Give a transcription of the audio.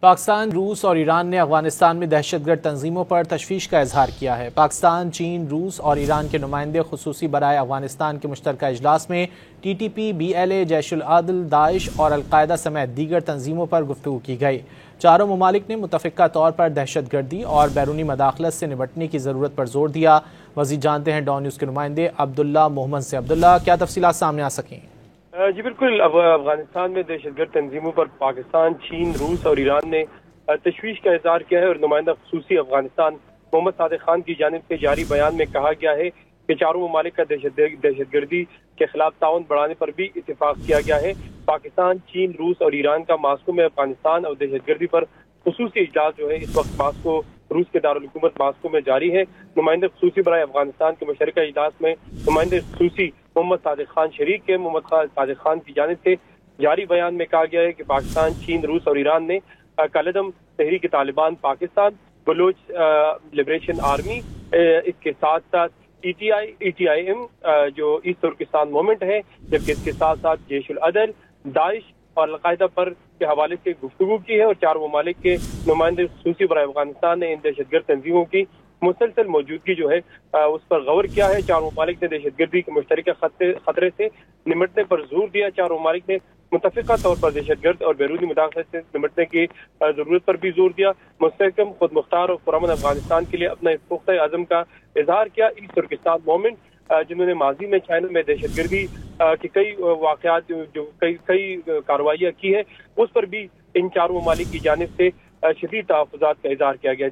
پاکستان، روس اور ایران نے افغانستان میں دہشت گرد تنظیموں پر تشویش کا اظہار کیا ہے۔ پاکستان، چین، روس اور ایران کے نمائندے خصوصی برائے افغانستان کے مشترکہ اجلاس میں T T P, B L A, جیش العدل، داعش اور القاعدہ سمیت دیگر تنظیموں پر گفتگو کی گئی۔ چاروں ممالک نے متفقہ طور پر دہشت گردی اور بیرونی مداخلت سے نمٹنے کی ضرورت پر زور دیا۔ مزید جانتے ہیں ڈان نیوز کے نمائندے عبداللہ محمد سے۔ عبداللہ، کیا تفصیلات سامنے آ سکیں؟ جی بالکل، افغانستان میں دہشت گرد تنظیموں پر پاکستان، چین، روس اور ایران نے تشویش کا اظہار کیا ہے اور نمائندہ خصوصی افغانستان محمد صادق خان کی جانب سے جاری بیان میں کہا گیا ہے کہ چاروں ممالک کا دہشت گردی کے خلاف تعاون بڑھانے پر بھی اتفاق کیا گیا ہے۔ پاکستان، چین، روس اور ایران کا ماسکو میں افغانستان اور دہشت گردی پر خصوصی اجلاس جو ہے اس وقت ماسکو، روس کے دارالحکومت ماسکو میں جاری ہے۔ نمائندہ خصوصی برائے افغانستان کے مشترکہ اجلاس میں نمائندہ خصوصی محمد صادق خان شریک کے محمد صادق خان کی جانب سے جاری بیان میں کہا گیا ہے کہ پاکستان، چین، روس اور ایران نے کالعدم تحریک طالبان پاکستان، بلوچ لبریشن آرمی، اس کے ساتھ ساتھ ای ٹی آئی ایم جو ایسٹ ترکستان موومنٹ ہے، جبکہ اس کے ساتھ ساتھ جیش العدل، داعش اور القاعدہ پر کے حوالے سے گفتگو کی ہے اور چار ممالک کے نمائندے خصوصی برائے افغانستان نے ان دہشت گرد تنظیموں کی مسلسل موجودگی جو ہے اس پر غور کیا ہے۔ چار ممالک نے دہشت گردی کے مشترکہ خطرے سے نمٹنے پر زور دیا۔ چار ممالک نے متفقہ طور پر دہشت گرد اور بیرونی مداخلت سے نمٹنے کی ضرورت پر بھی زور دیا۔ مستحکم، خود مختار اور پرامن افغانستان کے لیے اپنا پختہ عزم کا اظہار کیا۔ ایسٹ ترکستان موومنٹ جنہوں نے ماضی میں چائنا میں دہشت گردی کے کئی واقعات جو کئی کارروائیاں کی ہیں، اس پر بھی ان چاروں ممالک کی جانب سے شدید تحفظات کا اظہار کیا گیا۔